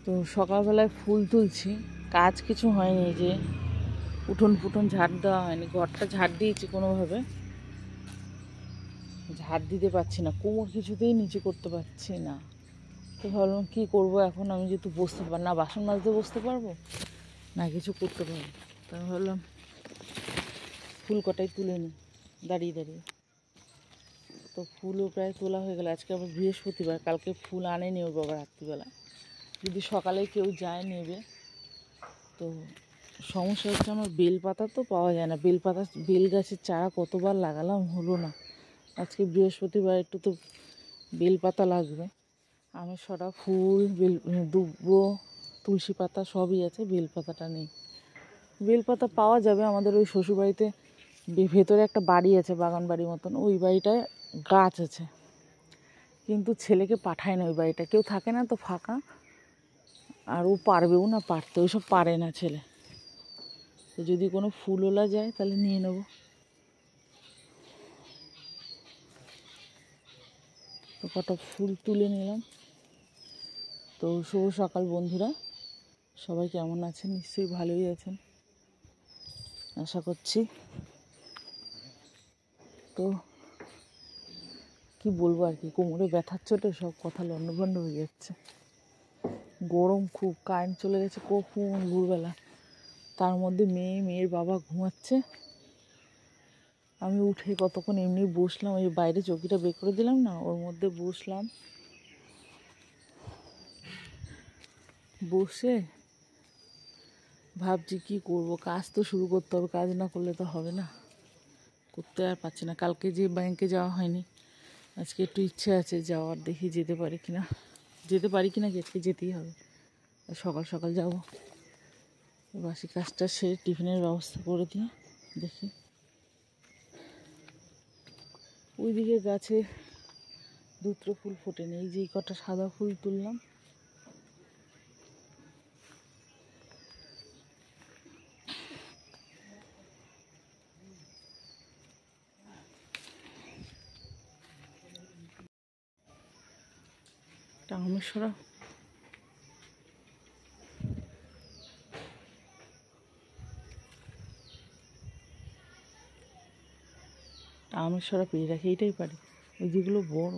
তো সকালবেলায় ফুল তুলছি, কাজ কিছু হয়নি, যে উঠোন ফুটন ঝাড় দেওয়া হয়নি, ঘরটা ঝাড় দিয়েছি কোনোভাবে, ঝাড় দিতে পারছি না, কোমর কিছুতেই নিচে করতে পারছি না। তো ভাবলাম কী করবো এখন, আমি যেহেতু বসতে পার না, বাসন মাজতে বসতে পারবো না, কিছু করতে পারবো। তাই ভাবলাম ফুল কটাই তুলে নিই দাঁড়িয়ে দাঁড়িয়ে। তো ফুলও প্রায় তোলা হয়ে গেল। আজকে আবার বৃহস্পতিবার, কালকে ফুল আনেনি ওর বাবা রাত্রিবেলা, যদি সকালে কেউ যায় নেবে। তো সমস্যা হচ্ছে আমার বেলপাতা তো পাওয়া যায় না, বেল গাছের চারা কতবার লাগালাম হলো না। আজকে বৃহস্পতিবার, একটু তো বেলপাতা লাগবে। আমি সরা ফুল, দুব্বো, তুলসী পাতা সবই আছে, বেলপাতাটা নেই। বেলপাতা পাওয়া যাবে আমাদের ওই শ্বশুরবাড়িতে, ভেতরে একটা বাড়ি আছে, বাগান বাড়ির মতন, ওই বাড়িটায় গাছ আছে, কিন্তু ছেলেকে পাঠায় না ওই বাড়িটা, কেউ থাকে না তো, ফাঁকা, আর ও পারবেও না পারতে, ওইসব পারে না ছেলে। তো যদি কোনো ফুলওলা যায় তাহলে নিয়ে নেব। তো কটা ফুল তুলে নিলাম। তো শুভ সকাল বন্ধুরা, সবাই কেমন আছেন? নিশ্চয়ই ভালোই আছেন আশা করছি। তো কি বলবো আর কি, কোমরে ব্যথার চোটে সব কথা লণ্ডভণ্ড হয়ে যাচ্ছে। গরম খুব, কারেন্ট চলে গেছে কখন ভোরবেলা, তার মধ্যে মেয়ের বাবা ঘুমাচ্ছে। আমি উঠে কতক্ষণ এমনি বসলাম, ওই বাইরে চৌকিটা বের করে দিলাম না, ওর মধ্যে বসলাম, বসে ভাবছি কি করব, কাজ তো শুরু করতে হবে, কাজ না করলে তো হবে না, করতে আর পারছি না। কালকে যে ব্যাংকে যাওয়া হয়নি, আজকে একটু ইচ্ছে আছে যাওয়ার, দেখি যেতে পারি কিনা কি আজকে যেতেই হবে। সকাল সকাল যাব, বাসি কাজটা সেরে টিফিনের ব্যবস্থা করে দিয়ে দেখি। ওইদিকে গাছে দুটো ফুল ফোটেনি, এই যে কটা সাদা ফুল তুললাম। টামেশ্বরা পেয়ে রাখি, এইটাই পারি, ওই যেগুলো বড়।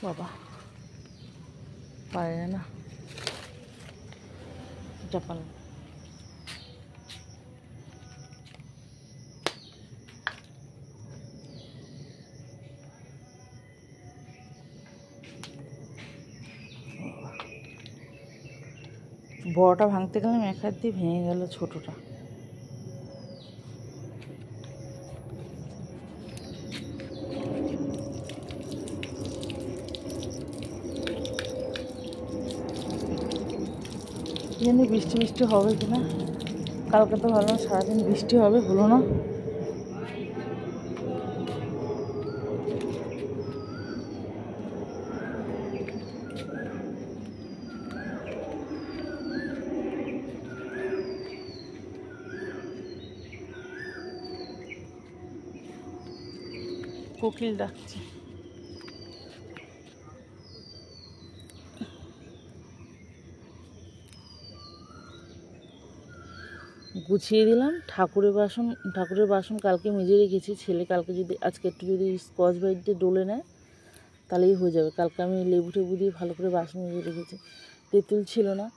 বাবা পারে না, এটা পারলাম। বড়টা ভাঙতে গেলাম, এক হাত দিয়ে ভেঙে গেল ছোটটা। জানি বৃষ্টি হবে কিনা, কালকে তো ভাবলাম সারাদিন বৃষ্টি হবে, হলো না। কোকিল ডাকছে। গুছিয়ে দিলাম ঠাকুরের বাসন কালকে মেজে রেখেছি। ছেলে কালকে আজকে একটু যদি স্কচ ব্রাইট দিয়ে ডলে নেয় তাহলেই হয়ে যাবে। কালকে আমি লেবু টেবু দিয়ে ভালো করে বাসন মেজে রেখেছি। তেঁতুল ছিল না,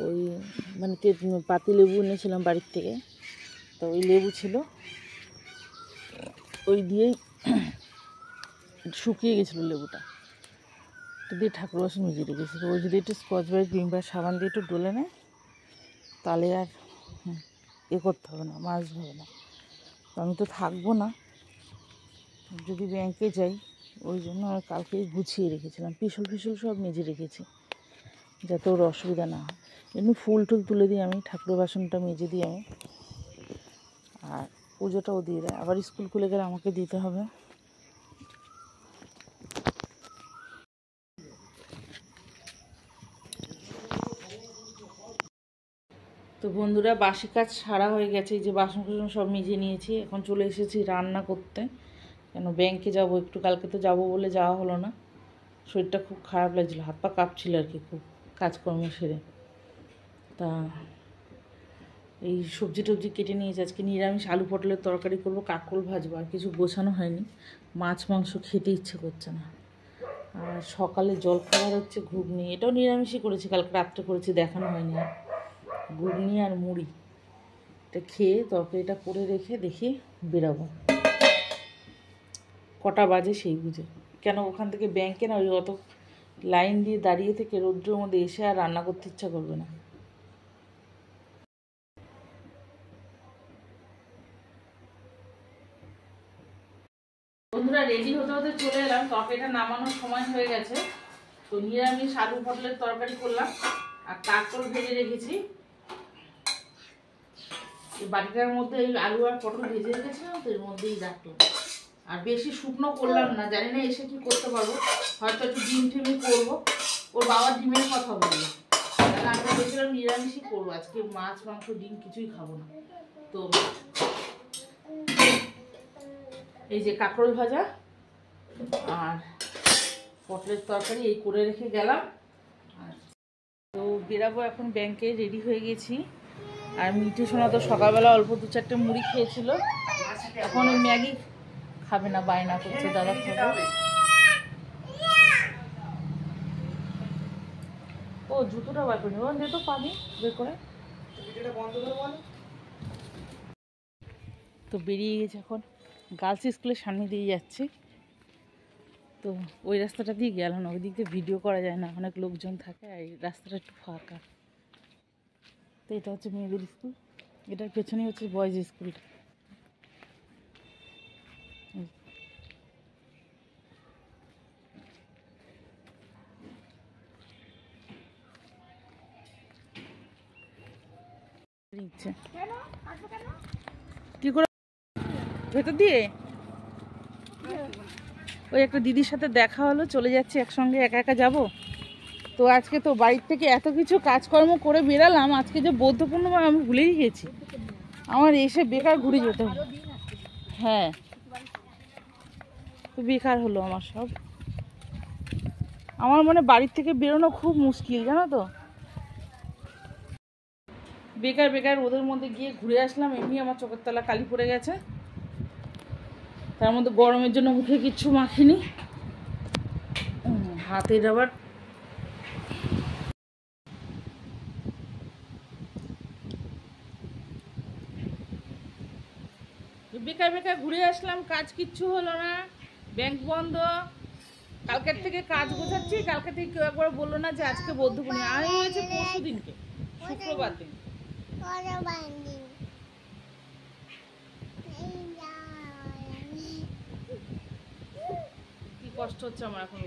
ওই মানে পাতি লেবু এনেছিলাম বাড়ির থেকে, তো ওই লেবু ছিল, ওই দিয়েই শুকিয়ে গেছিলো লেবুটা, তো দিয়ে ঠাকুর বাসন মেজে রেখেছি। তো ওই যদি একটু স্কচ ব্রাইট ভিম বার সাবান দিয়ে একটু ডলে নেয় তাহলে আর করতে হবে না, মাজতে হবে না। তো আমি তো থাকবো না, যদি ব্যাংকে যাই, ওই জন্য আমি কালকেই গুছিয়ে রেখেছিলাম, পিছল সব মেজে রেখেছি যাতে ওর অসুবিধা না হয়। এমনি ফুল টুল তুলে দিই আমি, ঠাকুরের বাসনটা মেজে দিই আমি, আর পুজোটাও দিয়ে দেয়। আবার স্কুল খুলে গেলে আমাকে দিতে হবে। বন্ধুরা বাসি কাজ সারা হয়ে গেছে, এই যে বাসন কুসন সব মেজে নিয়েছি। এখন চলে এসেছি রান্না করতে, কেন ব্যাংকে যাব একটু, কালকে তো যাব বলে যাওয়া হলো না। শরীরটা খুব খারাপ লাগছিলো, হাত পা কাঁপছিল আর কি খুব, কাজকর্ম সেরে। তা এই সবজি টবজি কেটে নিয়েছি, আজকে নিরামিষ আলু পটলের তরকারি করবো, কাঁকরোল ভাজবো, আর কিছু গোছানো হয়নি। মাছ মাংস খেতে ইচ্ছে করছে না। আর সকালে জল খাবার হচ্ছে ঘুগনি, এটাও নিরামিষই করেছি, কালকে রাত্রে করেছি, দেখানো হয়নি। আর ঘুগনি আর মুড়ি, এটা খেয়ে তরকারিটা করে রেখে দেখি বেরাবো, কটা বাজে সেই বুঝে। কেন ওখান থেকে ব্যাংকে না ওই অত লাইন দিয়ে দাঁড়িয়ে থেকে রৌদ্রের মধ্যে এসে আর রান্না করতে ইচ্ছা করবে না। বন্ধুরা রেডি হতে হতে চলে এলাম, তরকারিটা নামানোর সময় হয়ে গেছে। তো নিরামিষ আলু পটলের তরকারি করলাম, আর কাঁকরোল ভেজে রেখেছি। এই বাটিটার মধ্যে এই আলু আর পটল ভেজে রেখেছিলাম, তো এর মধ্যেই রাখলাম। আর বেশি শুকনো করলাম না, জানি না এসে কি করতে পারবো, হয়তো একটু ডিম টিমই করবো। ওর বাবার ডিমের কথা বললো, আমি বলছিলাম নিরামিষই করবো আজকে, মাছ মাংস ডিম কিছুই খাবো না। তো এই যে কাঁকরোল ভাজা আর পটলের তরকারি এই করে রেখে গেলাম। তো বেরাবো এখন ব্যাংকে, রেডি হয়ে গেছি। আর মিঠু সোনা তো সকালবেলা অল্প 2-4টে মুড়ি খেয়েছিল, এখন ওই ম্যাগি খাবে না, বায়না করছে দাদা খাবে। ও জুতোটা বার করে নিব, তো পাবি বের করে। তো বেরিয়ে গেছে, এখন গার্লস স্কুলের সামনে দিয়ে যাচ্ছি। তো ওই রাস্তাটা দিয়ে গেলাম না, ওই দিক দিয়ে ভিডিও করা যায় না, অনেক লোকজন থাকে, আর এই রাস্তাটা একটু ফাঁকা। তো এটা হচ্ছে মেয়েদের স্কুল, এটার পেছনেই হচ্ছে বয়েজ স্কুলটা। কি করে ভেতর দিয়ে? ওই একটা দিদির সাথে দেখা হলো, চলে যাচ্ছি একসঙ্গে, একা একা যাব। তো আজকে তো বাড়ির থেকে এত কিছু কাজকর্ম করে বেরালাম, আজকে যে বৌদ্ধ পূর্ণিমা আমি ভুলেই গেছি, আমার এসে বেকার ঘুরে যেতে হবে। হ্যাঁ তো বেকার হলো আমার সব, আমার মনে বাড়ির থেকে বেরোনো খুব মুশকিল জানো তো। বেকার বেকার ওদের মধ্যে গিয়ে ঘুরে আসলাম, এমনি আমার চোখের তলা কালি পড়ে গেছে, তার মধ্যে গরমের জন্য মুখে কিচ্ছু মাখিনি, হাতের আবার বেকার বেকার ঘুরে আসলাম, কাজ কিচ্ছু হলো না, ব্যাংক বন্ধ। কালকের থেকে কাজ গোছাচ্ছি, কালকে থেকে কেউ একবার বললো না যে আজকে বৌদ্ধ পূর্ণিমা, আমি হয়েছে পরশু দিনকে, শুক্রবার দিন। কি কষ্ট হচ্ছে আমার এখন।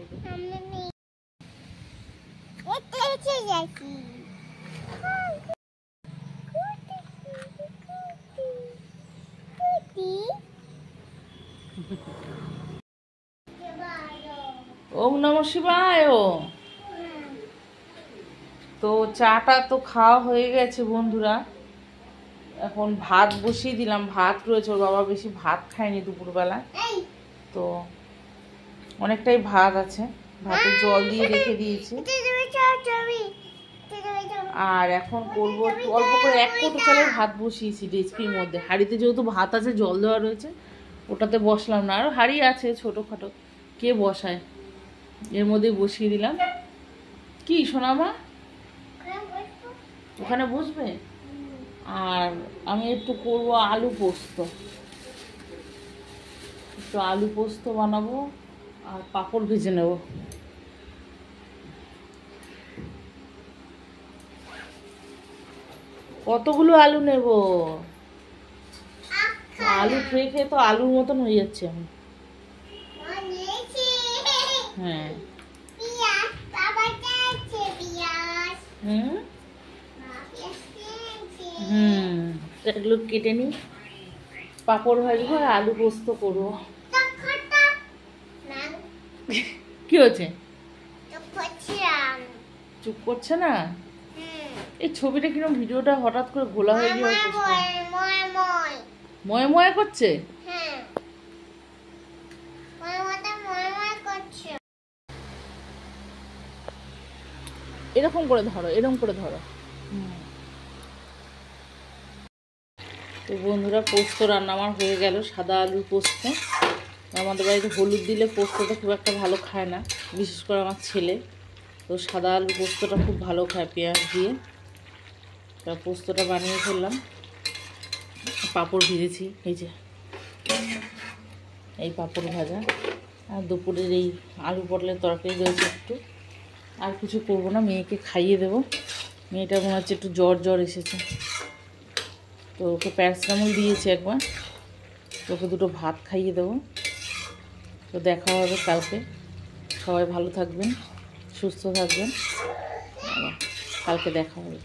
ওম নমঃ শিবায়। তো চাটা তো খাওয়া হয়ে গেছে বন্ধুরা, এখন ভাত বসিয়ে দিলাম, ভাত রয়েছে, ওর বাবা বেশি ভাত খায়নি দুপুরবেলা, তো অনেকটাই ভাত আছে, ভাতে জল দিয়ে রেখে দিয়েছি। আর এখন করবো একটু অল্প করে 1 কোটো চালের ভাত বসিয়েছি ডেচকির মধ্যে, হাঁড়িতে যেহেতু ভাত আছে জল দেওয়া রয়েছে, ওটাতে বসলাম না, আরও হাঁড়ি আছে ছোটোখাটো, কে বসায়, এর মধ্যে বসিয়ে দিলাম। কি সোনামা ওখানে বসবে? আর আমি একটু করবো আলু পোস্ত, একটু আলু পোস্ত বানাবো, আর পাঁপড় ভেজে নেব। কতগুলো আলু নেব? আলু খেয়ে খেয়ে তো আলুর মতন হয়ে যাচ্ছে আমি। হ্যাঁ এগুলো কেটে নিই, পাঁপড় ভাজবো আর আলু পোস্ত করবো। কি হচ্ছে? চুপ করছে না, এই ছবিটা কিরকম ভিডিওটা হঠাৎ করে ঘোলা হয়ে গিয়ে ময় ময় করছে। এরকম করে ধরো, এরকম করে ধরো। তো বন্ধুরা, পোস্ত রান্না আমার হয়ে গেল, সাদা আলুর পোস্ত। আমাদের বাড়িতে হলুদ দিলে পোস্তটা খুব একটা ভালো খায় না, বিশেষ করে আমার ছেলে। তো সাদা আলুর পোস্তটা খুব ভালো খায় পেঁয়াজ দিয়ে। তা পোস্তটা বানিয়ে ফেললাম। পাঁপড় ভেজেছি, এই যে এই পাঁপড় ভাজা। আর দুপুরের এই আলু পটলের তরকারি রয়েছে একটু। আর কিছু করবো না, মেয়েকে খাইয়ে দেবো। মেয়েটা মনে হচ্ছে একটু জ্বর জ্বর এসেছে, তো ওকে প্যারাসিটামল দিয়েছি একবার, ওকে দুটো ভাত খাইয়ে দেবো। তো দেখা হবে কালকে। সবাই ভালো থাকবেন, সুস্থ থাকবেন, কালকে দেখা হবে।